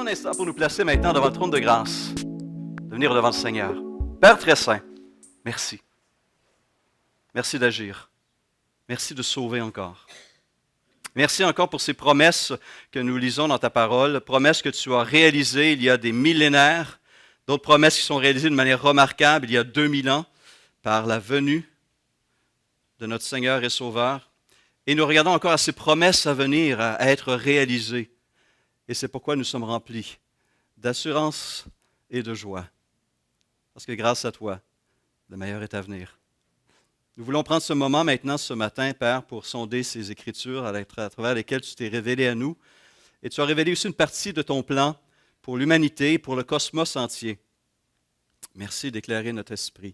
instant pour nous placer maintenant devant le trône de grâce, de venir devant le Seigneur. Père très saint, merci. Merci d'agir. Merci de sauver encore. Merci encore pour ces promesses que nous lisons dans ta parole, promesses que tu as réalisées il y a des millénaires, d'autres promesses qui sont réalisées de manière remarquable il y a 2000 ans par la venue de notre Seigneur et Sauveur. Et nous regardons encore à ces promesses à venir, à être réalisées. Et c'est pourquoi nous sommes remplis d'assurance et de joie. Parce que grâce à toi, le meilleur est à venir. Nous voulons prendre ce moment maintenant, ce matin, Père, pour sonder ces Écritures à travers lesquelles tu t'es révélé à nous. Et tu as révélé aussi une partie de ton plan pour l'humanité, pour le cosmos entier. Merci d'éclairer notre esprit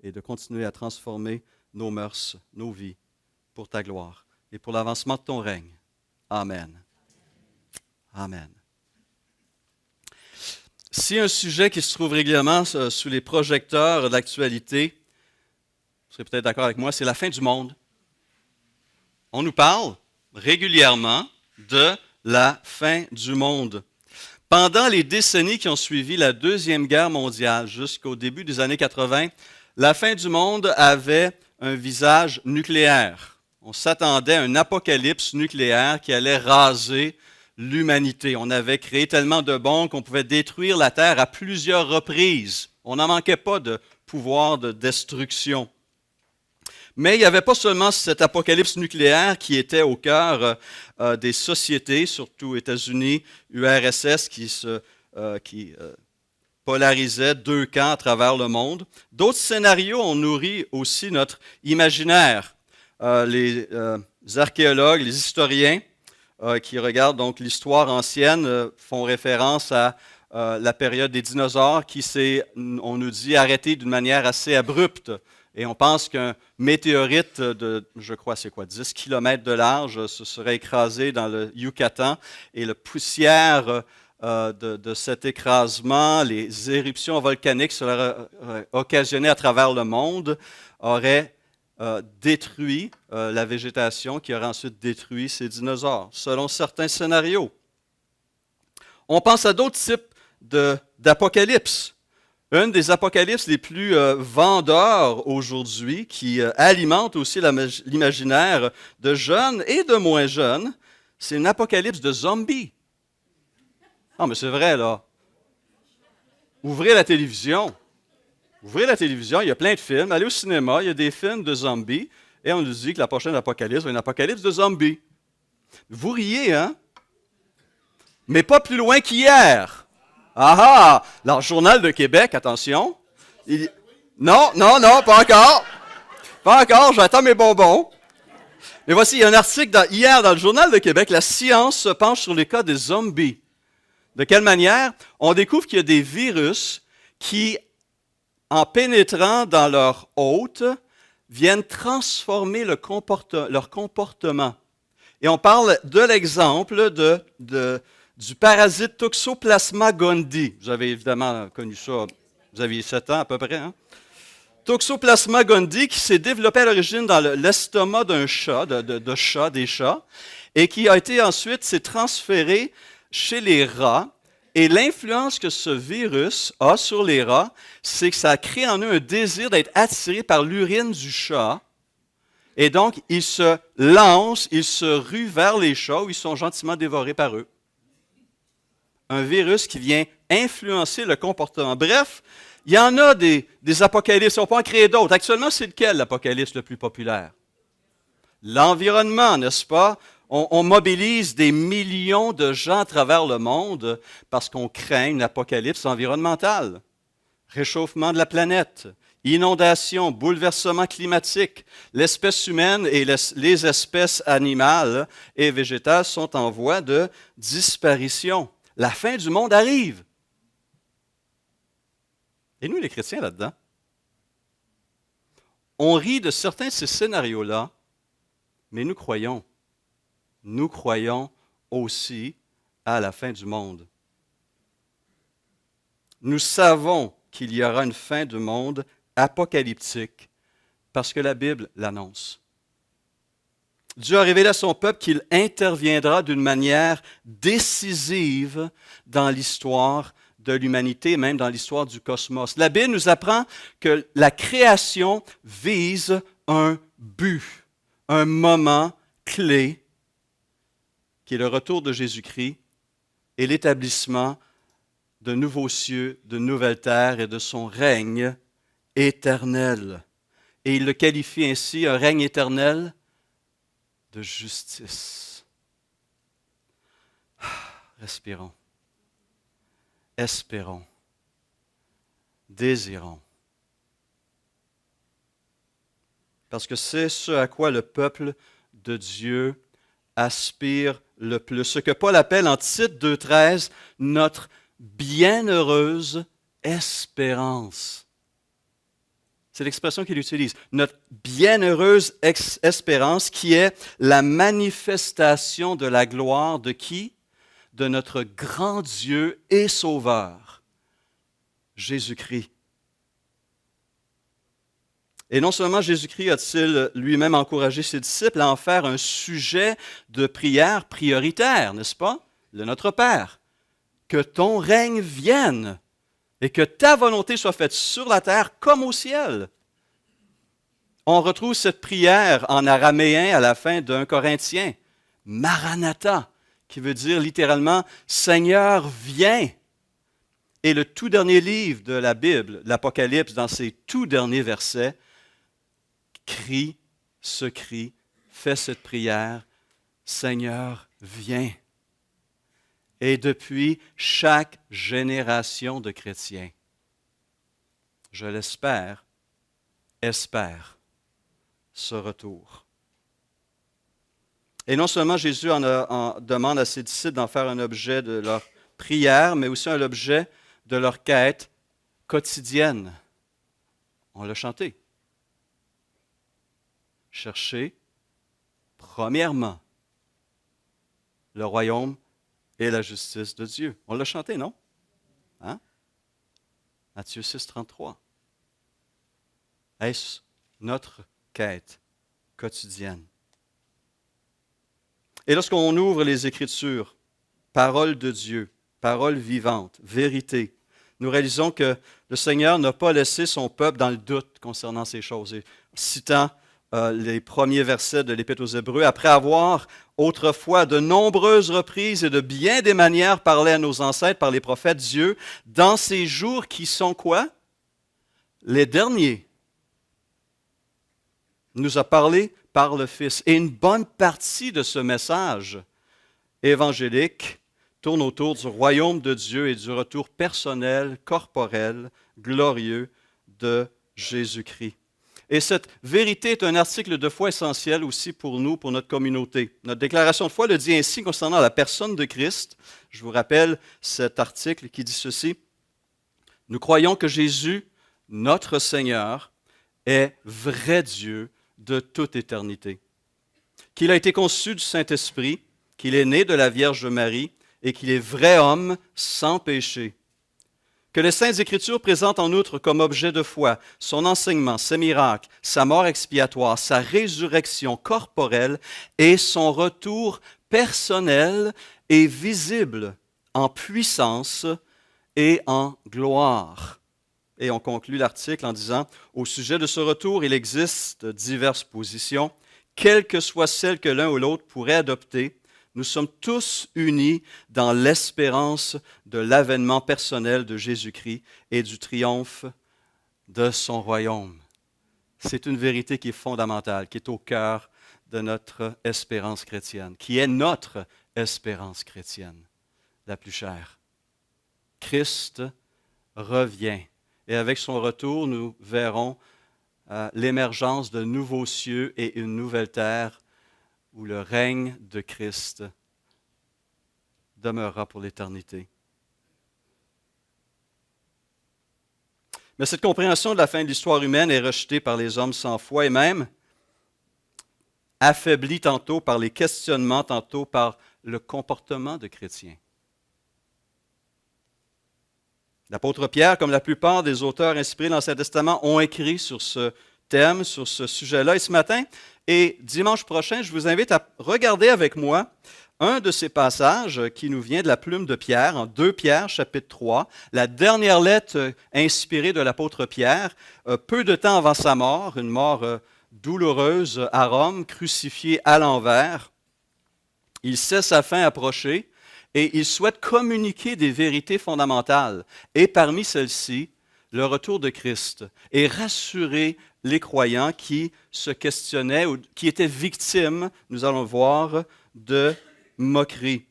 et de continuer à transformer nos mœurs, nos vies, pour ta gloire et pour l'avancement de ton règne. Amen. Amen. Si un sujet qui se trouve régulièrement sous les projecteurs de l'actualité, vous serez peut-être d'accord avec moi, c'est la fin du monde. On nous parle régulièrement de la fin du monde. Pendant les décennies qui ont suivi la Deuxième Guerre mondiale, jusqu'au début des années 80, la fin du monde avait un visage nucléaire. On s'attendait à un apocalypse nucléaire qui allait raser l'humanité. On avait créé tellement de bombes qu'on pouvait détruire la Terre à plusieurs reprises. On n'en manquait pas de pouvoir de destruction. Mais il n'y avait pas seulement cet apocalypse nucléaire qui était au cœur des sociétés, surtout États-Unis, URSS, qui polarisait deux camps à travers le monde. D'autres scénarios ont nourri aussi notre imaginaire. Les archéologues, les historiens qui regardent donc l'histoire ancienne font référence à la période des dinosaures qui s'est, on nous dit, arrêtée d'une manière assez abrupte. Et on pense qu'un météorite de, je crois, 10 km de large se serait écrasé dans le Yucatan et la poussière de cet écrasement, les éruptions volcaniques seraient occasionnées à travers le monde, auraient détruit la végétation qui aurait ensuite détruit ces dinosaures, selon certains scénarios. On pense à d'autres types d'apocalypses. Une des apocalypses les plus vendeurs aujourd'hui, qui alimente aussi l'imaginaire de jeunes et de moins jeunes, c'est une apocalypse de zombies. Ah, mais c'est vrai, là. Ouvrez la télévision. Ouvrez la télévision, il y a plein de films. Allez au cinéma, il y a des films de zombies. Et on nous dit que la prochaine apocalypse va être une apocalypse de zombies. Vous riez, hein? Mais pas plus loin qu'hier. Ah ah! Alors, Journal de Québec, attention. Non, pas encore. Pas encore, j'attends mes bonbons. Mais voici, il y a un article hier dans le Journal de Québec, la science se penche sur les cas des zombies. De quelle manière? On découvre qu'il y a des virus qui, en pénétrant dans leur hôte, viennent transformer leur comportement. Et on parle de l'exemple du parasite Toxoplasma gondii. Vous avez évidemment connu ça, vous aviez 7 ans à peu près. Hein? Toxoplasma gondii qui s'est développé à l'origine dans l'estomac d'un chat, des chats, et qui a été ensuite s'est transféré chez les rats. Et l'influence que ce virus a sur les rats, c'est que ça crée en eux un désir d'être attiré par l'urine du chat. Et donc, ils se lancent, ils se ruent vers les chats où ils sont gentiment dévorés par eux. Un virus qui vient influencer le comportement. Bref, il y en a des apocalypses, on peut en créer d'autres. Actuellement, c'est lequel l'apocalypse le plus populaire? L'environnement, n'est-ce pas? On mobilise des millions de gens à travers le monde parce qu'on craint une apocalypse environnementale. Réchauffement de la planète, inondations, bouleversements climatiques. L'espèce humaine et les espèces animales et végétales sont en voie de disparition. La fin du monde arrive. Et nous, les chrétiens, là-dedans, on rit de certains de ces scénarios-là, mais nous croyons aussi à la fin du monde. Nous savons qu'il y aura une fin du monde apocalyptique parce que la Bible l'annonce. Dieu a révélé à son peuple qu'il interviendra d'une manière décisive dans l'histoire de l'humanité, même dans l'histoire du cosmos. La Bible nous apprend que la création vise un but, un moment clé, qui est le retour de Jésus-Christ et l'établissement de nouveaux cieux, de nouvelles terres et de son règne éternel. Et il le qualifie ainsi, un règne éternel de justice. Respirons. Espérons. Désirons. Parce que c'est ce à quoi le peuple de Dieu aspire le plus. Ce que Paul appelle en Tite 2,13 notre bienheureuse espérance. C'est l'expression qu'il utilise. Notre bienheureuse espérance qui est la manifestation de la gloire de qui? De notre grand Dieu et Sauveur, Jésus-Christ. Et non seulement Jésus-Christ a-t-il lui-même encouragé ses disciples à en faire un sujet de prière prioritaire, n'est-ce pas? Le Notre Père. Que ton règne vienne et que ta volonté soit faite sur la terre comme au ciel. On retrouve cette prière en araméen à la fin d'un Corinthien, Maranatha, qui veut dire littéralement « Seigneur, viens ». Et le tout dernier livre de la Bible, l'Apocalypse, dans ses tout derniers versets, crie ce cri, fait cette prière, Seigneur, viens. Et depuis chaque génération de chrétiens, je l'espère, espère ce retour. Et non seulement Jésus en demande à ses disciples d'en faire un objet de leur prière, mais aussi un objet de leur quête quotidienne. On l'a chanté. Cherchez, premièrement, le royaume et la justice de Dieu. On l'a chanté, non? Hein? Matthieu 6, 33. Est-ce notre quête quotidienne? Et lorsqu'on ouvre les Écritures, parole de Dieu, parole vivante, vérité, nous réalisons que le Seigneur n'a pas laissé son peuple dans le doute concernant ces choses. Et citant les premiers versets de l'Épître aux Hébreux, après avoir autrefois de nombreuses reprises et de bien des manières parlé à nos ancêtres par les prophètes, Dieu, dans ces jours qui sont quoi? Les derniers, nous a parlé par le Fils. Et une bonne partie de ce message évangélique tourne autour du royaume de Dieu et du retour personnel, corporel, glorieux de Jésus-Christ. Et cette vérité est un article de foi essentiel aussi pour nous, pour notre communauté. Notre déclaration de foi le dit ainsi concernant la personne de Christ. Je vous rappelle cet article qui dit ceci. Nous croyons que Jésus, notre Seigneur, est vrai Dieu de toute éternité, qu'il a été conçu du Saint-Esprit, qu'il est né de la Vierge Marie et qu'il est vrai homme sans péché. Que les Saintes Écritures présentent en outre comme objet de foi son enseignement, ses miracles, sa mort expiatoire, sa résurrection corporelle et son retour personnel et visible en puissance et en gloire. Et on conclut l'article en disant, au sujet de ce retour, il existe diverses positions, quelle que soit celle que l'un ou l'autre pourrait adopter. Nous sommes tous unis dans l'espérance de l'avènement personnel de Jésus-Christ et du triomphe de son royaume. C'est une vérité qui est fondamentale, qui est au cœur de notre espérance chrétienne, qui est notre espérance chrétienne, la plus chère. Christ revient. Et avec son retour, nous verrons l'émergence de nouveaux cieux et une nouvelle terre où le règne de Christ demeurera pour l'éternité. Mais cette compréhension de la fin de l'histoire humaine est rejetée par les hommes sans foi et même affaiblie tantôt par les questionnements, tantôt par le comportement de chrétiens. L'apôtre Pierre, comme la plupart des auteurs inspirés dans l'Ancien Testament, ont écrit sur ce thème sur ce sujet-là. Et ce matin et dimanche prochain, je vous invite à regarder avec moi un de ces passages qui nous vient de la plume de Pierre, en 2 Pierre, chapitre 3, la dernière lettre inspirée de l'apôtre Pierre, peu de temps avant sa mort, une mort douloureuse à Rome, crucifié à l'envers. Il sait sa fin approcher et il souhaite communiquer des vérités fondamentales. Et parmi celles-ci, le retour de Christ et rassurer les croyants qui se questionnaient ou qui étaient victimes, nous allons voir, de moquerie.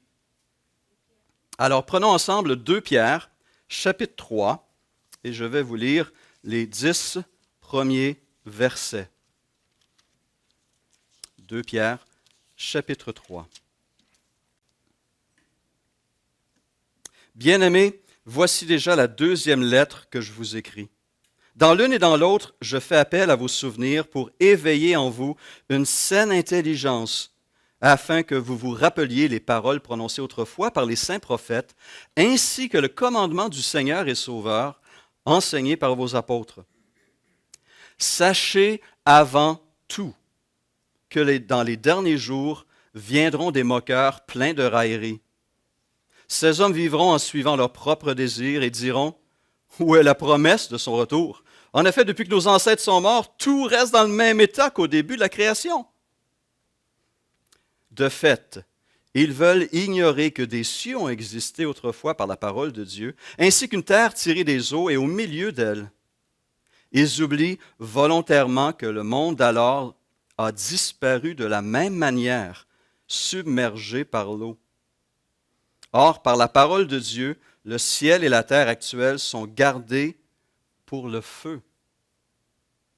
Alors prenons ensemble 2 Pierre, chapitre 3, et je vais vous lire les 10 premiers versets. 2 Pierre, chapitre 3. Bien-aimés, voici déjà la 2e lettre que je vous écris. Dans l'une et dans l'autre, je fais appel à vos souvenirs pour éveiller en vous une saine intelligence, afin que vous vous rappeliez les paroles prononcées autrefois par les saints prophètes, ainsi que le commandement du Seigneur et Sauveur, enseigné par vos apôtres. Sachez avant tout que dans les derniers jours viendront des moqueurs pleins de railleries. Ces hommes vivront en suivant leurs propres désirs et diront « Où est la promesse de son retour? En effet, depuis que nos ancêtres sont morts, tout reste dans le même état qu'au début de la création. » De fait, ils veulent ignorer que des cieux ont existé autrefois par la parole de Dieu, ainsi qu'une terre tirée des eaux et au milieu d'elle. Ils oublient volontairement que le monde d'alors a disparu de la même manière, submergé par l'eau. Or, par la parole de Dieu, le ciel et la terre actuels sont gardés pour le feu,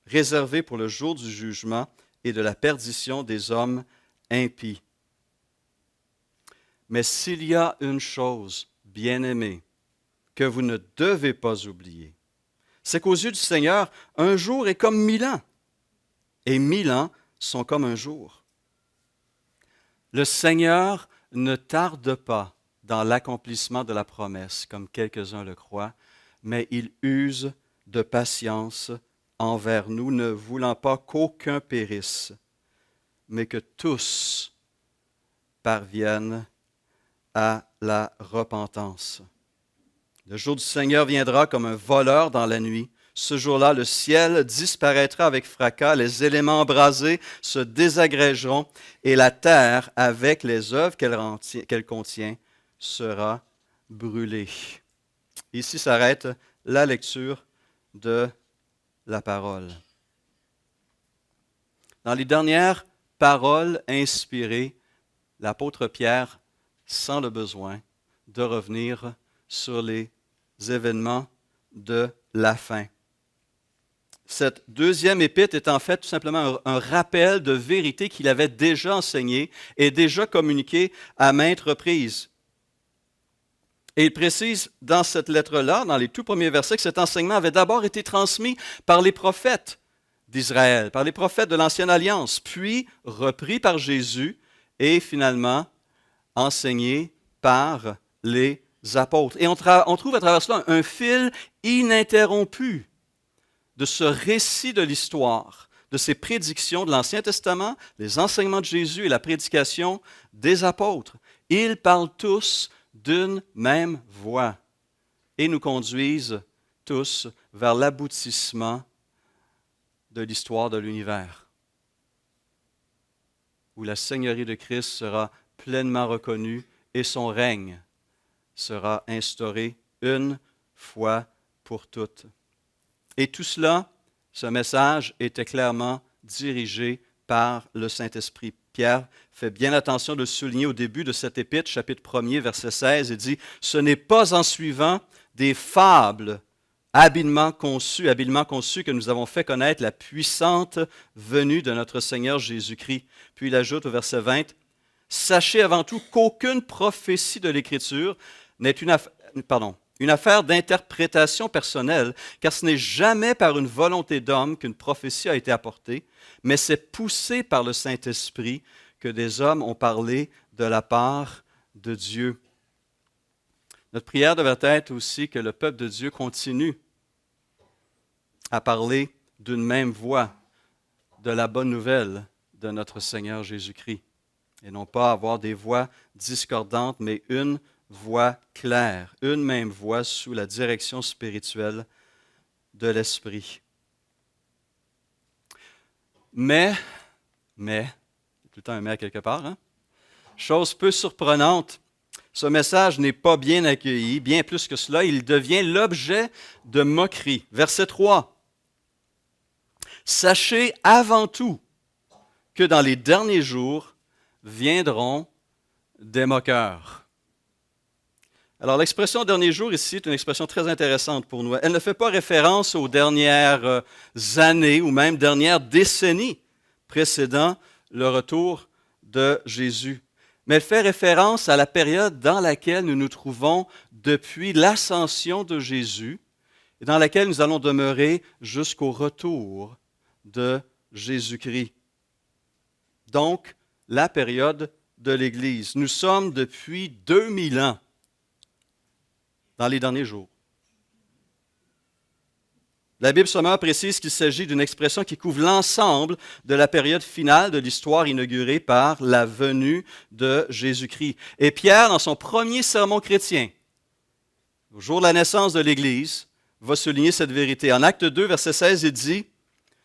réservés pour le jour du jugement et de la perdition des hommes impies. Mais s'il y a une chose, bien-aimée, que vous ne devez pas oublier, c'est qu'aux yeux du Seigneur, un jour est comme 1000 ans, et 1000 ans sont comme un jour. Le Seigneur ne tarde pas dans l'accomplissement de la promesse, comme quelques-uns le croient, mais il use de patience envers nous, ne voulant pas qu'aucun périsse, mais que tous parviennent à la repentance. Le jour du Seigneur viendra comme un voleur dans la nuit. Ce jour-là, le ciel disparaîtra avec fracas, les éléments embrasés se désagrégeront et la terre, avec les œuvres qu'elle contient, sera brûlée. Ici s'arrête la lecture de la parole. Dans les dernières paroles inspirées, l'apôtre Pierre sent le besoin de revenir sur les événements de la fin. Cette 2e épître est en fait tout simplement un rappel de vérité qu'il avait déjà enseigné et déjà communiqué à maintes reprises. Et il précise dans cette lettre-là, dans les tout premiers versets, que cet enseignement avait d'abord été transmis par les prophètes d'Israël, par les prophètes de l'Ancienne Alliance, puis repris par Jésus et finalement enseigné par les apôtres. Et on trouve à travers cela un fil ininterrompu de ce récit de l'histoire, de ces prédictions de l'Ancien Testament, les enseignements de Jésus et la prédication des apôtres. Ils parlent tous d'une même voix et nous conduisent tous vers l'aboutissement de l'histoire de l'univers, où la Seigneurie de Christ sera pleinement reconnue et son règne sera instauré une fois pour toutes. Et tout cela, ce message était clairement dirigé par le Saint-Esprit. Pierre fait bien attention de le souligner au début de cet épître, chapitre 1er, verset 16, et dit « Ce n'est pas en suivant des fables habilement conçues que nous avons fait connaître la puissante venue de notre Seigneur Jésus-Christ. » Puis il ajoute au verset 20, « Sachez avant tout qu'aucune prophétie de l'Écriture n'est une affaire d'interprétation personnelle, car ce n'est jamais par une volonté d'homme qu'une prophétie a été apportée, mais c'est poussé par le Saint-Esprit que des hommes ont parlé de la part de Dieu. » Notre prière devrait être aussi que le peuple de Dieu continue à parler d'une même voix, de la bonne nouvelle de notre Seigneur Jésus-Christ. Et non pas avoir des voix discordantes, mais une voix claire, une même voix sous la direction spirituelle de l'Esprit. Mais, tout le temps un mais à quelque part, hein? Chose peu surprenante, ce message n'est pas bien accueilli, bien plus que cela, il devient l'objet de moquerie. Verset 3. Sachez avant tout que dans les derniers jours viendront des moqueurs. Alors, l'expression dernier jour ici est une expression très intéressante pour nous. Elle ne fait pas référence aux dernières années ou même dernières décennies précédant le retour de Jésus. Mais elle fait référence à la période dans laquelle nous nous trouvons depuis l'ascension de Jésus et dans laquelle nous allons demeurer jusqu'au retour de Jésus-Christ. Donc, la période de l'Église. Nous sommes depuis 2000 ans dans les derniers jours. La Bible sommaire précise qu'il s'agit d'une expression qui couvre l'ensemble de la période finale de l'histoire inaugurée par la venue de Jésus-Christ. Et Pierre, dans son premier sermon chrétien, au jour de la naissance de l'Église, va souligner cette vérité. En Acte 2, verset 16, il dit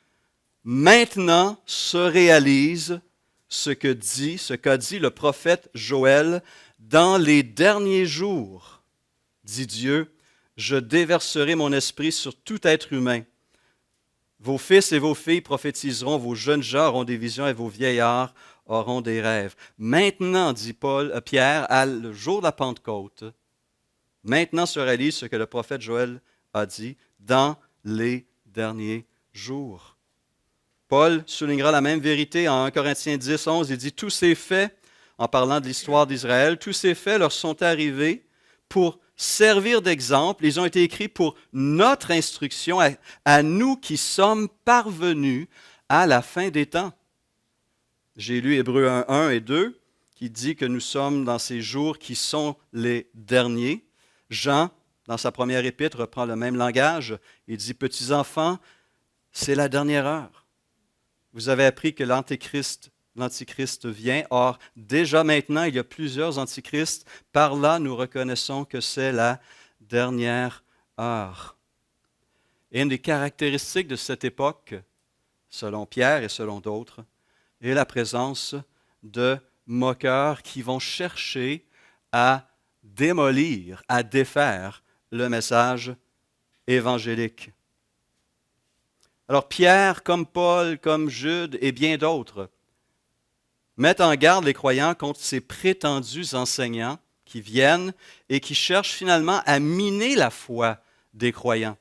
« Maintenant se réalise ce qu'a dit le prophète Joël dans les derniers jours. Dit Dieu, je déverserai mon esprit sur tout être humain. Vos fils et vos filles prophétiseront, vos jeunes gens auront des visions et vos vieillards auront des rêves. Maintenant, dit Pierre, le jour de la Pentecôte, maintenant se réalise ce que le prophète Joël a dit dans les derniers jours. Paul soulignera la même vérité en 1 Corinthiens 10, 11. Il dit, tous ces faits, en parlant de l'histoire d'Israël, tous ces faits leur sont arrivés pour servir d'exemple. Ils ont été écrits pour notre instruction, à nous qui sommes parvenus à la fin des temps. J'ai lu Hébreux 1, 1 et 2, qui dit que nous sommes dans ces jours qui sont les derniers. Jean, dans sa première épître, reprend le même langage. Il dit, petits enfants, c'est la dernière heure. Vous avez appris que l'Antéchrist vient. Or, déjà maintenant, il y a plusieurs antichrists. Par là, nous reconnaissons que c'est la dernière heure. Et une des caractéristiques de cette époque, selon Pierre et selon d'autres, est la présence de moqueurs qui vont chercher à démolir, à défaire le message évangélique. Alors Pierre, comme Paul, comme Jude et bien d'autres, mettent en garde les croyants contre ces prétendus enseignants qui viennent et qui cherchent finalement à miner la foi des croyants,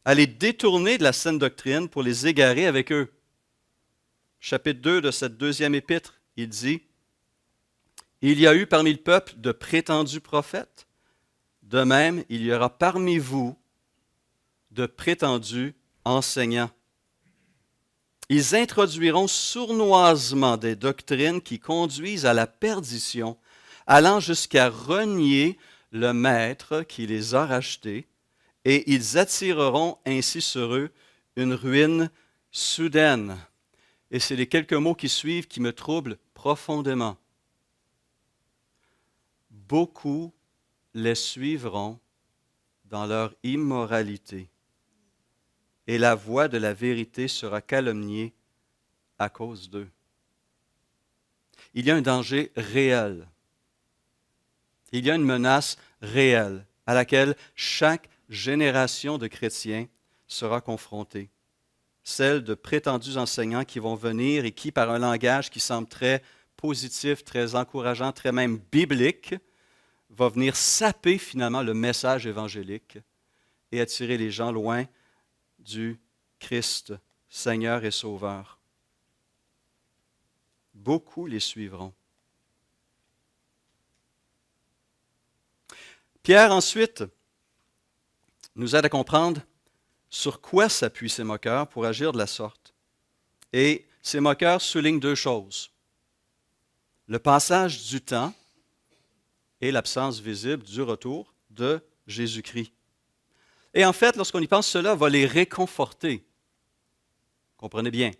à les détourner de la saine doctrine pour les égarer avec eux. Chapitre 2 de cette deuxième épître, il dit « Il y a eu parmi le peuple de prétendus prophètes, de même il y aura parmi vous de prétendus enseignants. Ils introduiront sournoisement des doctrines qui conduisent à la perdition, allant jusqu'à renier le Maître qui les a rachetés, et ils attireront ainsi sur eux une ruine soudaine. » Et c'est les quelques mots qui suivent qui me troublent profondément. Beaucoup les suivront dans leur immoralité, et la voix de la vérité sera calomniée à cause d'eux. Il y a un danger réel. Il y a une menace réelle à laquelle chaque génération de chrétiens sera confrontée. Celle de prétendus enseignants qui vont venir et qui, par un langage qui semble très positif, très encourageant, très même biblique, va venir saper finalement le message évangélique et attirer les gens loin du Christ, Seigneur et Sauveur. Beaucoup les suivront. Pierre, ensuite, nous aide à comprendre sur quoi s'appuient ces moqueurs pour agir de la sorte. Et ces moqueurs soulignent deux choses. Le passage du temps et l'absence visible du retour de Jésus-Christ. Et en fait, lorsqu'on y pense, cela va les réconforter. Comprenez bien.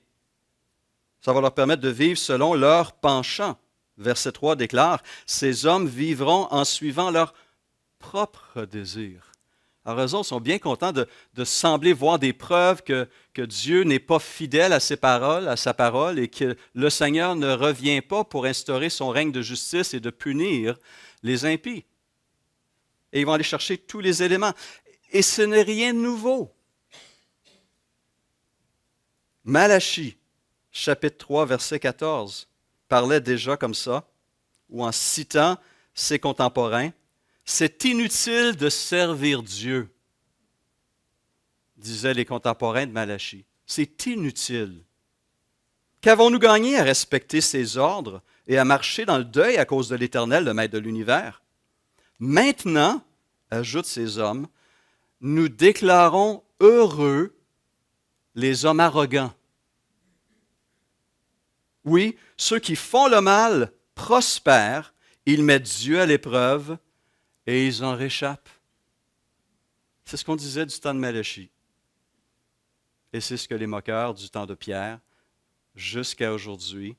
Ça va leur permettre de vivre selon leur penchant. Verset 3 déclare, « Ces hommes vivront en suivant leurs propres désirs. » Alors, eux autres sont bien contents de sembler voir des preuves que Dieu n'est pas fidèle à sa parole, et que le Seigneur ne revient pas pour instaurer son règne de justice et de punir les impies. Et ils vont aller chercher tous les éléments. Et ce n'est rien de nouveau. Malachie, chapitre 3, verset 14, parlait déjà comme ça, ou en citant ses contemporains, « C'est inutile de servir Dieu », disaient les contemporains de Malachie. C'est inutile. Qu'avons-nous gagné à respecter ses ordres et à marcher dans le deuil à cause de l'Éternel, le Maître de l'univers? Maintenant, ajoutent ces hommes, nous déclarons heureux les hommes arrogants. Oui, ceux qui font le mal prospèrent, ils mettent Dieu à l'épreuve et ils en réchappent. C'est ce qu'on disait du temps de Malachie. Et c'est ce que les moqueurs du temps de Pierre, jusqu'à aujourd'hui,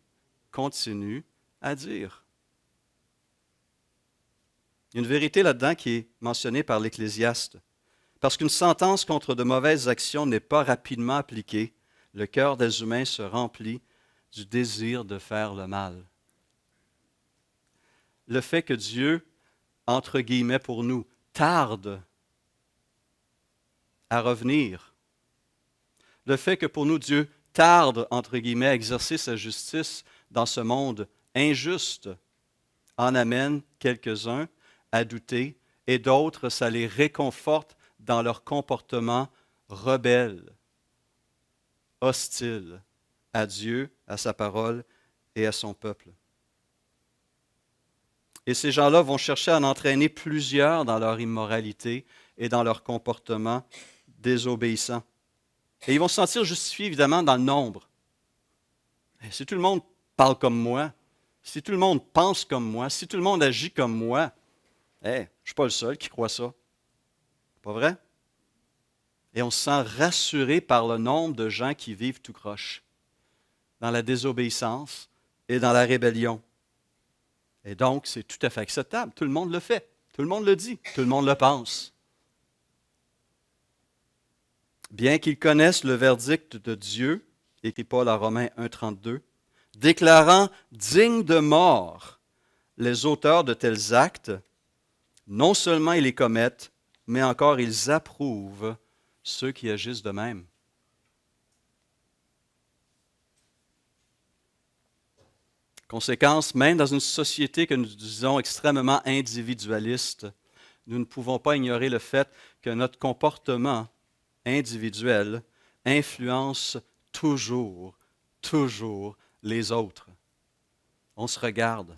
continuent à dire. Il y a une vérité là-dedans qui est mentionnée par l'Ecclésiaste. Parce qu'une sentence contre de mauvaises actions n'est pas rapidement appliquée, le cœur des humains se remplit du désir de faire le mal. Le fait que Dieu, entre guillemets pour nous, tarde à revenir, le fait que pour nous, Dieu tarde, entre guillemets, à exercer sa justice dans ce monde injuste, en amène quelques-uns à douter, et d'autres, ça les réconforte dans leur comportement rebelle, hostile à Dieu, à sa parole et à son peuple. Et ces gens-là vont chercher à en entraîner plusieurs dans leur immoralité et dans leur comportement désobéissant. Et ils vont se sentir justifiés, évidemment, dans le nombre. Et si tout le monde parle comme moi, si tout le monde pense comme moi, si tout le monde agit comme moi, je ne suis pas le seul qui croit ça. Pas vrai? Et on se sent rassuré par le nombre de gens qui vivent tout croche, dans la désobéissance et dans la rébellion. Et donc, c'est tout à fait acceptable. Tout le monde le fait. Tout le monde le dit. Tout le monde le pense. Bien qu'ils connaissent le verdict de Dieu, écrit Paul à Romains 1,32, déclarant dignes de mort les auteurs de tels actes, non seulement ils les commettent, mais encore ils approuvent ceux qui agissent de même. Conséquence, même dans une société que nous disons extrêmement individualiste, nous ne pouvons pas ignorer le fait que notre comportement individuel influence toujours les autres. On se regarde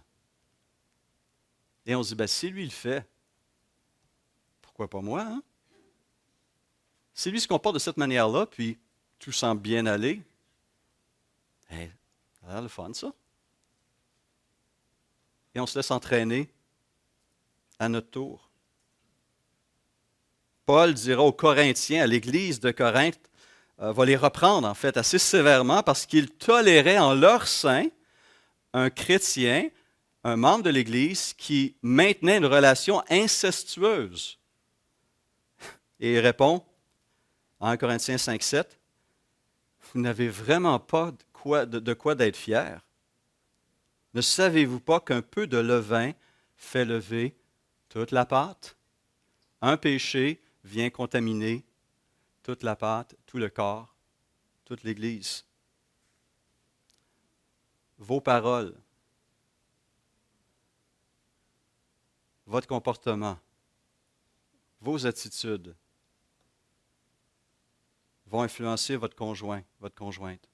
et on se dit, si lui le fait, pourquoi pas moi? Hein? Si lui se comporte de cette manière-là, puis tout semble bien aller, ça a l'air le fun, ça. Et on se laisse entraîner à notre tour. Paul dira aux Corinthiens, à l'église de Corinthe, va les reprendre en fait assez sévèrement parce qu'ils toléraient en leur sein un chrétien, un membre de l'église qui maintenait une relation incestueuse. Et il répond, en 1 Corinthiens 5, 7, « Vous n'avez vraiment pas de quoi d'être fiers. Ne savez-vous pas qu'un peu de levain fait lever toute la pâte? Un péché vient contaminer toute la pâte, tout le corps, toute l'Église. Vos paroles, votre comportement, vos attitudes vont influencer votre conjoint, votre conjointe,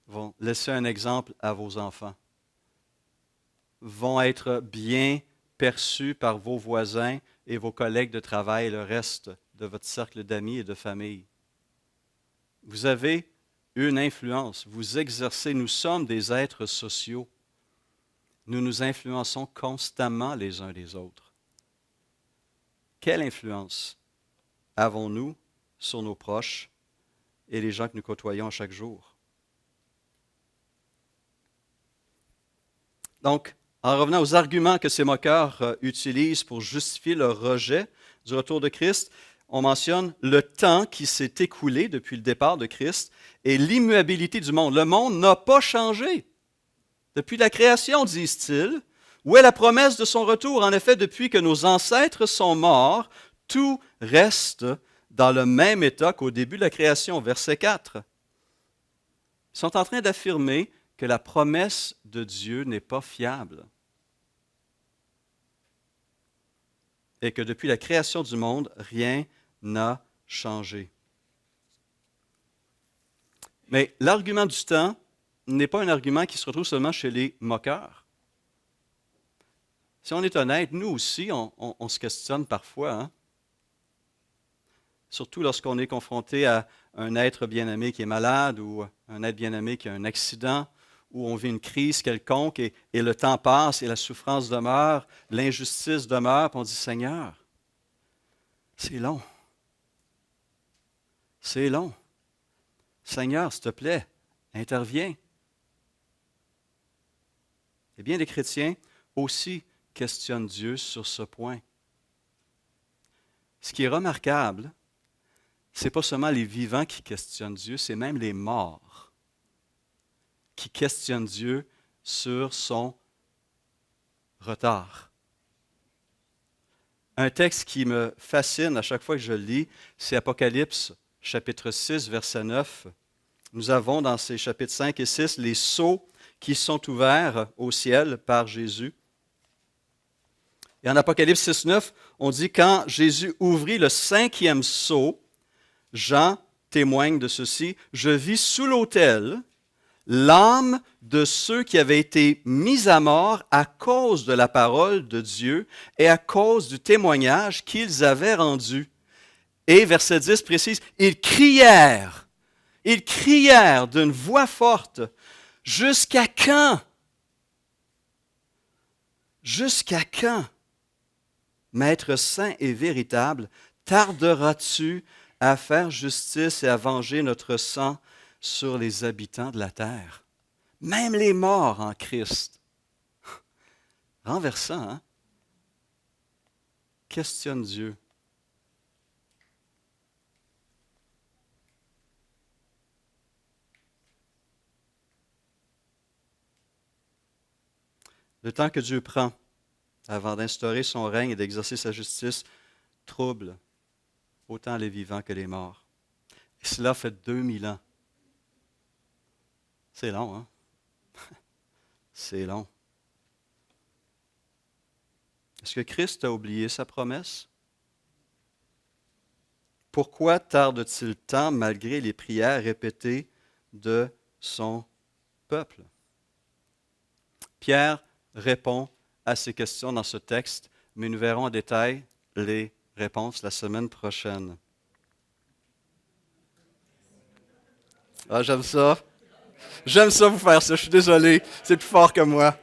vont laisser un exemple à vos enfants, vont être bien perçus par vos voisins et vos collègues de travail et le reste de votre cercle d'amis et de famille. Vous avez une influence, vous exercez, nous sommes des êtres sociaux. Nous nous influençons constamment les uns les autres. Quelle influence avons-nous sur nos proches et les gens que nous côtoyons chaque jour? Donc, en revenant aux arguments que ces moqueurs utilisent pour justifier leur rejet du retour de Christ, on mentionne le temps qui s'est écoulé depuis le départ de Christ et l'immuabilité du monde. Le monde n'a pas changé. Depuis la création, disent-ils, où est la promesse de son retour? En effet, depuis que nos ancêtres sont morts, tout reste dans le même état qu'au début de la création. Verset 4. Ils sont en train d'affirmer que la promesse de Dieu n'est pas fiable. Et que depuis la création du monde, rien n'a changé. Mais l'argument du temps n'est pas un argument qui se retrouve seulement chez les moqueurs. Si on est honnête, nous aussi, on se questionne parfois, hein? Surtout lorsqu'on est confronté à un être bien-aimé qui est malade ou un être bien-aimé qui a un accident ou on vit une crise quelconque et le temps passe et la souffrance demeure, l'injustice demeure, puis on dit « Seigneur, c'est long. C'est long. Seigneur, s'il te plaît, interviens. » Eh bien, les chrétiens aussi questionnent Dieu sur ce point. Ce qui est remarquable, ce n'est pas seulement les vivants qui questionnent Dieu, c'est même les morts qui questionnent Dieu sur son retard. Un texte qui me fascine à chaque fois que je le lis, c'est Apocalypse, chapitre 6, verset 9. Nous avons dans ces chapitres 5 et 6 les sceaux qui sont ouverts au ciel par Jésus. Et en Apocalypse 6, 9, on dit « Quand Jésus ouvrit le 5e sceau, Jean témoigne de ceci, « Je vis sous l'autel l'âme de ceux qui avaient été mis à mort à cause de la parole de Dieu et à cause du témoignage qu'ils avaient rendu. » Et verset 10 précise, « Ils crièrent d'une voix forte, « Jusqu'à quand? Jusqu'à quand, Maître saint et véritable, tarderas-tu à faire justice et à venger notre sang sur les habitants de la terre? » Même les morts en Christ. Renversant, hein? Questionne Dieu. Le temps que Dieu prend avant d'instaurer son règne et d'exercer sa justice trouble autant les vivants que les morts. Et cela fait 2000 ans. C'est long, hein? C'est long. Est-ce que Christ a oublié sa promesse? Pourquoi tarde-t-il tant malgré les prières répétées de son peuple? Pierre répond à ces questions dans ce texte, mais nous verrons en détail les réponses la semaine prochaine. Ah, j'aime ça. J'aime ça vous faire ça. Je suis désolé. C'est plus fort que moi.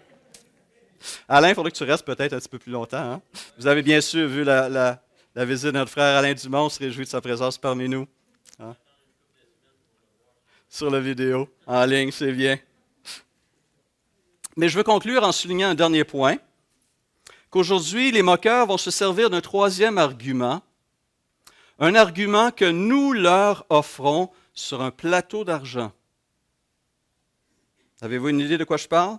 Alain, il faudrait que tu restes peut-être un petit peu plus longtemps. Hein? Vous avez bien sûr vu la visite de notre frère Alain Dumont. On se réjouit de sa présence parmi nous. Hein? Sur la vidéo, en ligne, c'est bien. Mais je veux conclure en soulignant un dernier point, qu'aujourd'hui, les moqueurs vont se servir d'un troisième argument, un argument que nous leur offrons sur un plateau d'argent. Avez-vous une idée de quoi je parle?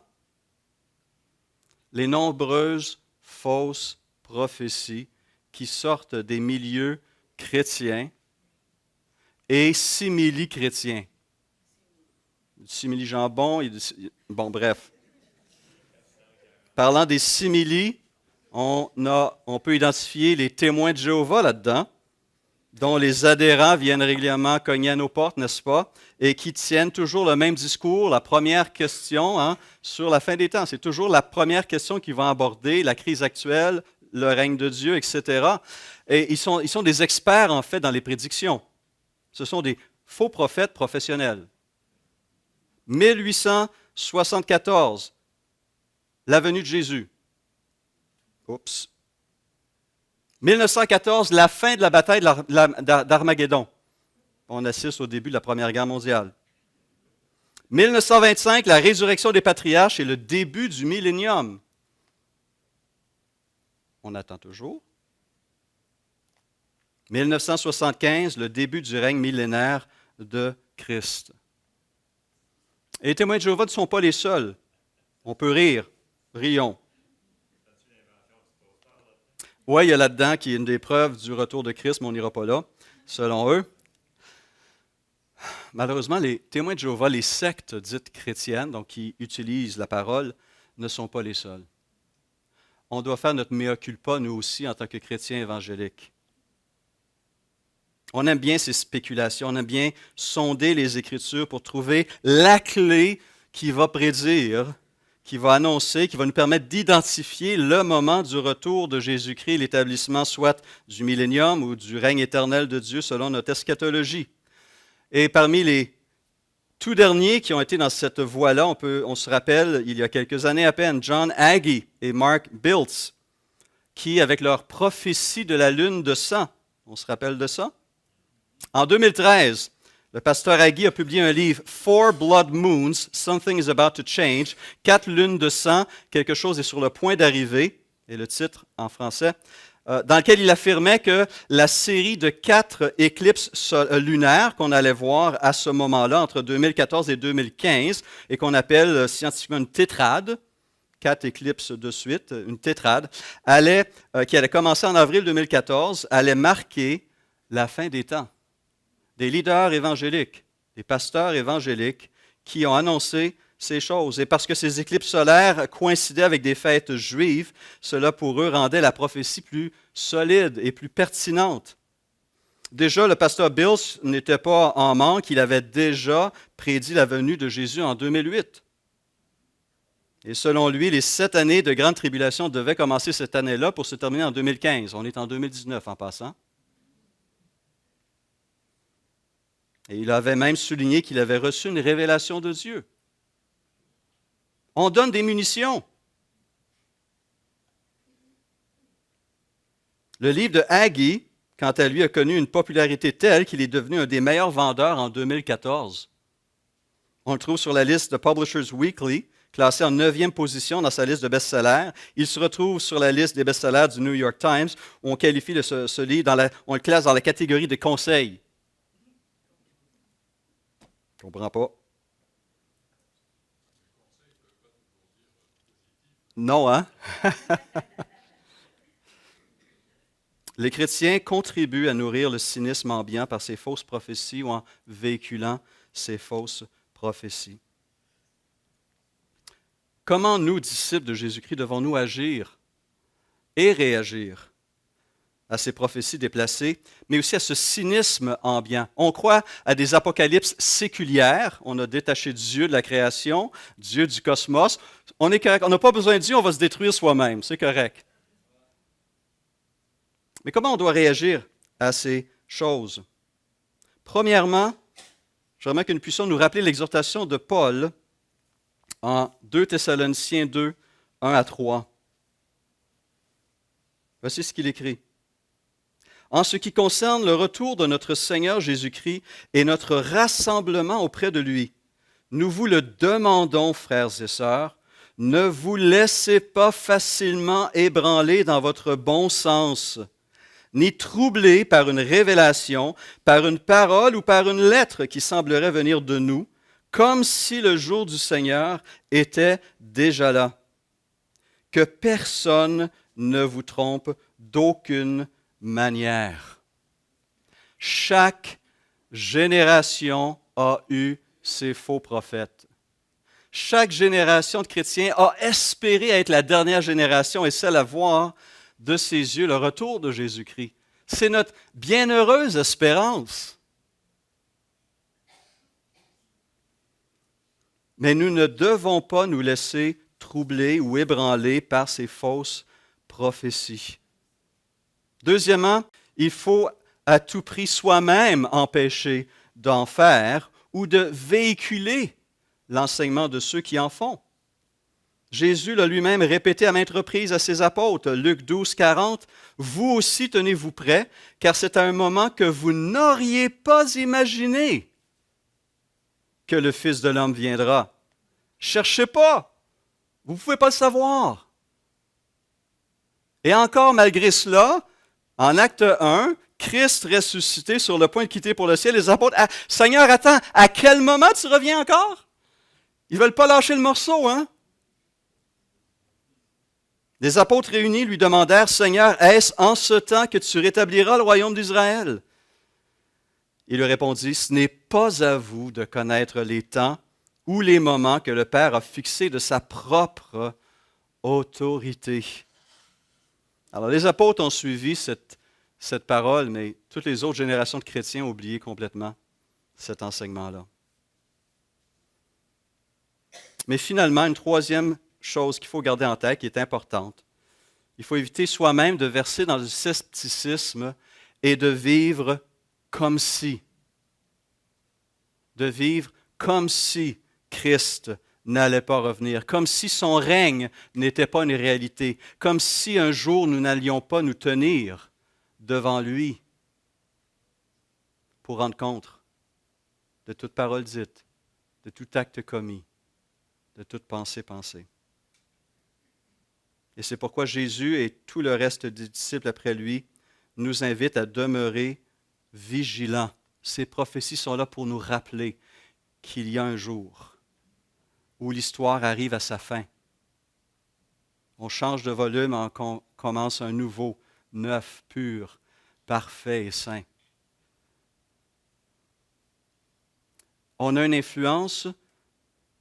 Les nombreuses fausses prophéties qui sortent des milieux chrétiens et simili-chrétiens. Simili-jambon, bon bref. Parlant des simili, on peut identifier les témoins de Jéhovah là-dedans, dont les adhérents viennent régulièrement cogner à nos portes, n'est-ce pas, et qui tiennent toujours le même discours, la première question sur la fin des temps. C'est toujours la première question qu'ils vont aborder, la crise actuelle, le règne de Dieu, etc. Et ils sont des experts, en fait, dans les prédictions. Ce sont des faux prophètes professionnels. 1874, la venue de Jésus. Oups. 1914, la fin de la bataille d'Armageddon. On assiste au début de la Première Guerre mondiale. 1925, la résurrection des patriarches et le début du millénium. On attend toujours. 1975, le début du règne millénaire de Christ. Et les témoins de Jéhovah ne sont pas les seuls. On peut rire. Rions. Oui, il y a là-dedans qui est une des preuves du retour de Christ, mais on n'ira pas là, selon eux. Malheureusement, les témoins de Jéhovah, les sectes dites chrétiennes, donc qui utilisent la parole, ne sont pas les seuls. On doit faire notre mea culpa, nous aussi, en tant que chrétiens évangéliques. On aime bien ces spéculations, on aime bien sonder les Écritures pour trouver la clé qui va prédire, qui va annoncer, qui va nous permettre d'identifier le moment du retour de Jésus-Christ, l'établissement soit du millénium ou du règne éternel de Dieu selon notre eschatologie. Et parmi les tout derniers qui ont été dans cette voie-là, on se rappelle, il y a quelques années à peine, John Hagee et Mark Biltz, qui, avec leur prophétie de la lune de sang, on se rappelle de ça? En 2013, le pasteur Hagee a publié un livre, Four Blood Moons, Something is About to Change, 4 lunes de sang, quelque chose est sur le point d'arriver, et le titre en français, dans lequel il affirmait que la série de 4 éclipses lunaires qu'on allait voir à ce moment-là, entre 2014 et 2015, et qu'on appelle scientifiquement une tétrade, 4 éclipses de suite, une tétrade, qui allait commencer en avril 2014, allait marquer la fin des temps. Des leaders évangéliques, des pasteurs évangéliques qui ont annoncé ces choses. Et parce que ces éclipses solaires coïncidaient avec des fêtes juives, cela pour eux rendait la prophétie plus solide et plus pertinente. Déjà, le pasteur Biltz n'était pas en manque, il avait déjà prédit la venue de Jésus en 2008. Et selon lui, les 7 années de grande tribulation devaient commencer cette année-là pour se terminer en 2015. On est en 2019 en passant. Et il avait même souligné qu'il avait reçu une révélation de Dieu. On donne des munitions. Le livre de Hagee, quant à lui, a connu une popularité telle qu'il est devenu un des meilleurs vendeurs en 2014. On le trouve sur la liste de Publishers Weekly, classé en 9e position dans sa liste de best-sellers. Il se retrouve sur la liste des best-sellers du New York Times, où on qualifie ce livre, on le classe dans la catégorie des conseils. Je ne comprends pas. Non, hein? Les chrétiens contribuent à nourrir le cynisme ambiant par ces fausses prophéties ou en véhiculant ces fausses prophéties. Comment nous, disciples de Jésus-Christ, devons-nous agir et réagir à ces prophéties déplacées, mais aussi à ce cynisme ambiant? On croit à des apocalypses séculières. On a détaché Dieu de la création, Dieu du cosmos. On est correct. On n'a pas besoin de Dieu, on va se détruire soi-même. C'est correct. Mais comment on doit réagir à ces choses? Premièrement, j'aimerais que nous puissions nous rappeler l'exhortation de Paul en 2 Thessaloniciens 2, 1 à 3. Voici ce qu'il écrit. En ce qui concerne le retour de notre Seigneur Jésus-Christ et notre rassemblement auprès de lui, nous vous le demandons, frères et sœurs, ne vous laissez pas facilement ébranler dans votre bon sens, ni troubler par une révélation, par une parole ou par une lettre qui semblerait venir de nous, comme si le jour du Seigneur était déjà là. Que personne ne vous trompe d'aucune manière. Chaque génération a eu ses faux prophètes. Chaque génération de chrétiens a espéré être la dernière génération et celle à voir de ses yeux le retour de Jésus-Christ. C'est notre bienheureuse espérance. Mais nous ne devons pas nous laisser troubler ou ébranler par ces fausses prophéties. Deuxièmement, il faut à tout prix soi-même empêcher d'en faire ou de véhiculer l'enseignement de ceux qui en font. Jésus l'a lui-même répété à maintes reprises à ses apôtres, Luc 12, 40, « Vous aussi tenez-vous prêts, car c'est à un moment que vous n'auriez pas imaginé que le Fils de l'homme viendra. Cherchez pas. Vous ne pouvez pas le savoir. Et encore, malgré cela, en acte 1, Christ ressuscité sur le point de quitter pour le ciel, les apôtres, Seigneur, attends, à quel moment tu reviens encore? Ils ne veulent pas lâcher le morceau, hein? Les apôtres réunis lui demandèrent, Seigneur, est-ce en ce temps que tu rétabliras le royaume d'Israël? Il lui répondit, ce n'est pas à vous de connaître les temps ou les moments que le Père a fixés de sa propre autorité. Alors, les apôtres ont suivi cette parole, mais toutes les autres générations de chrétiens ont oublié complètement cet enseignement-là. Mais finalement, une troisième chose qu'il faut garder en tête, qui est importante, il faut éviter soi-même de verser dans le scepticisme et de vivre comme si. De vivre comme si Christ n'allait pas revenir, comme si son règne n'était pas une réalité, comme si un jour nous n'allions pas nous tenir devant lui pour rendre compte de toute parole dite, de tout acte commis, de toute pensée pensée. Et c'est pourquoi Jésus et tout le reste des disciples après lui nous invitent à demeurer vigilants. Ces prophéties sont là pour nous rappeler qu'il y a un jour où l'histoire arrive à sa fin. On change de volume, on commence un nouveau, neuf, pur, parfait et saint. On a une influence,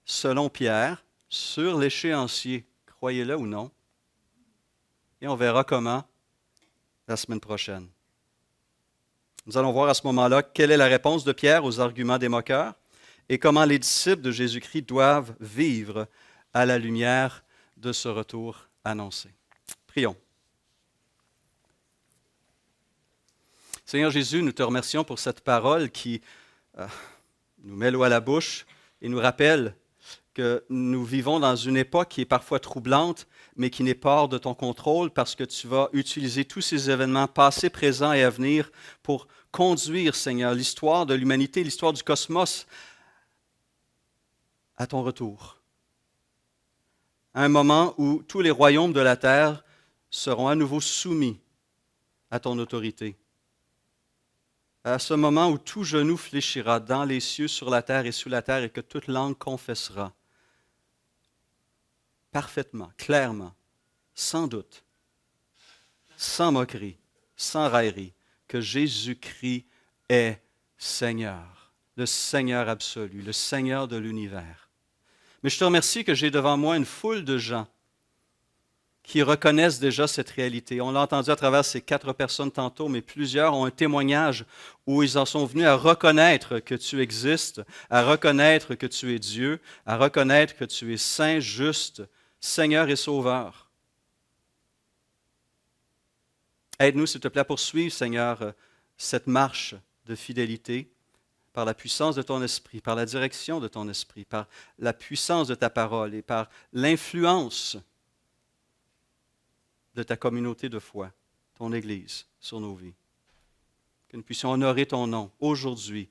selon Pierre, sur l'échéancier, croyez-le ou non. Et on verra comment la semaine prochaine. Nous allons voir à ce moment-là quelle est la réponse de Pierre aux arguments des moqueurs et comment les disciples de Jésus-Christ doivent vivre à la lumière de ce retour annoncé. Prions. Seigneur Jésus, nous te remercions pour cette parole qui nous met l'eau à la bouche et nous rappelle que nous vivons dans une époque qui est parfois troublante, mais qui n'est pas hors de ton contrôle parce que tu vas utiliser tous ces événements passés, présents et à venir pour conduire, Seigneur, l'histoire de l'humanité, l'histoire du cosmos à ton retour. À un moment où tous les royaumes de la terre seront à nouveau soumis à ton autorité. À ce moment où tout genou fléchira dans les cieux, sur la terre et sous la terre et que toute langue confessera parfaitement, clairement, sans doute, sans moquerie, sans raillerie, que Jésus-Christ est Seigneur, le Seigneur absolu, le Seigneur de l'univers. Mais je te remercie que j'ai devant moi une foule de gens qui reconnaissent déjà cette réalité. On l'a entendu à travers ces 4 personnes tantôt, mais plusieurs ont un témoignage où ils en sont venus à reconnaître que tu existes, à reconnaître que tu es Dieu, à reconnaître que tu es saint, juste, Seigneur et Sauveur. Aide-nous, s'il te plaît, à poursuivre, Seigneur, cette marche de fidélité par la puissance de ton esprit, par la direction de ton esprit, par la puissance de ta parole et par l'influence de ta communauté de foi, ton Église, sur nos vies. Que nous puissions honorer ton nom aujourd'hui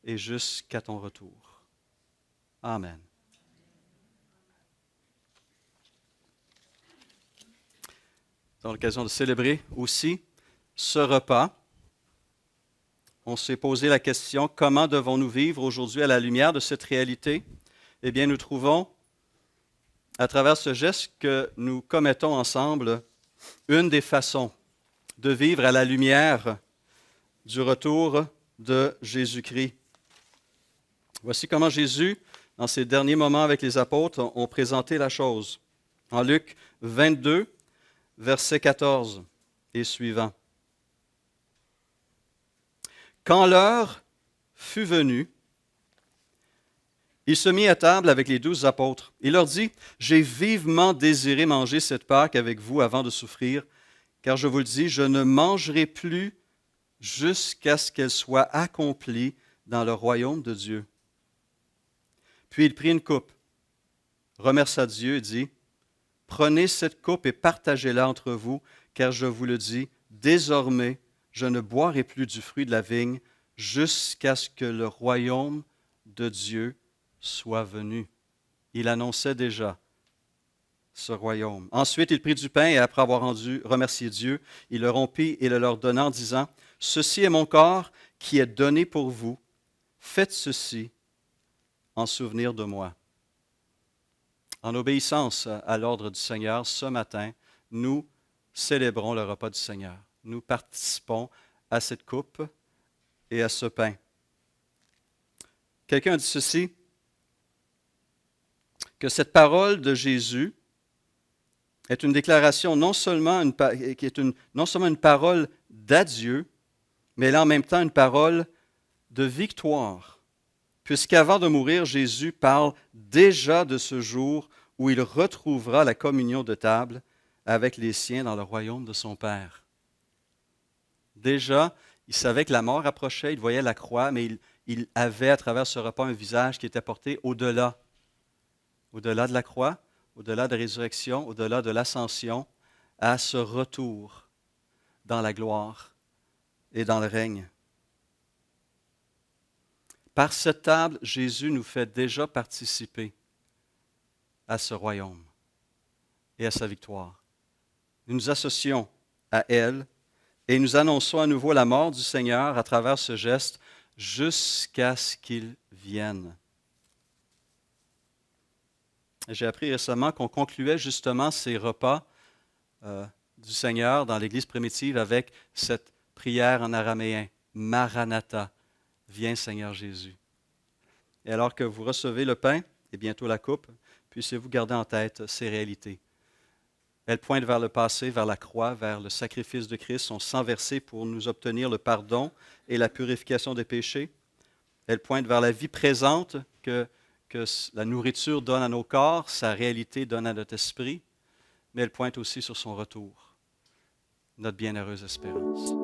et jusqu'à ton retour. Amen. Dans l'occasion de célébrer aussi ce repas, on s'est posé la question, comment devons-nous vivre aujourd'hui à la lumière de cette réalité? Eh bien, nous trouvons, à travers ce geste que nous commettons ensemble, une des façons de vivre à la lumière du retour de Jésus-Christ. Voici comment Jésus, dans ses derniers moments avec les apôtres, ont présenté la chose. En Luc 22, verset 14 et suivant. Quand l'heure fut venue, il se mit à table avec les 12 apôtres. Il leur dit, « J'ai vivement désiré manger cette Pâque avec vous avant de souffrir, car je vous le dis, je ne mangerai plus jusqu'à ce qu'elle soit accomplie dans le royaume de Dieu. » Puis il prit une coupe, remercia Dieu et dit, « Prenez cette coupe et partagez-la entre vous, car je vous le dis, désormais, je ne boirai plus du fruit de la vigne jusqu'à ce que le royaume de Dieu soit venu. Il annonçait déjà ce royaume. Ensuite, il prit du pain et après avoir remercié Dieu, il le rompit et le leur donna en disant, « Ceci est mon corps qui est donné pour vous. Faites ceci en souvenir de moi. » En obéissance à l'ordre du Seigneur, ce matin, nous célébrons le repas du Seigneur. Nous participons à cette coupe et à ce pain. Quelqu'un a dit ceci, que cette parole de Jésus est une déclaration non seulement une parole d'adieu, mais elle est en même temps une parole de victoire. Puisqu'avant de mourir, Jésus parle déjà de ce jour où il retrouvera la communion de table avec les siens dans le royaume de son Père. Déjà, il savait que la mort approchait, il voyait la croix, mais il avait à travers ce repas un visage qui était porté au-delà de la croix, au-delà de la résurrection, au-delà de l'ascension, à ce retour dans la gloire et dans le règne. Par cette table, Jésus nous fait déjà participer à ce royaume et à sa victoire. Nous nous associons à elle et nous annonçons à nouveau la mort du Seigneur à travers ce geste jusqu'à ce qu'il vienne. J'ai appris récemment qu'on concluait justement ces repas du Seigneur dans l'Église primitive avec cette prière en araméen, Maranatha, viens Seigneur Jésus. Et alors que vous recevez le pain et bientôt la coupe, puissiez-vous garder en tête ces réalités. Elles pointent vers le passé, vers la croix, vers le sacrifice de Christ, son sang versé pour nous obtenir le pardon et la purification des péchés. Elles pointent vers la vie présente que la nourriture donne à nos corps, sa réalité donne à notre esprit, mais elles pointent aussi sur son retour, notre bienheureuse espérance.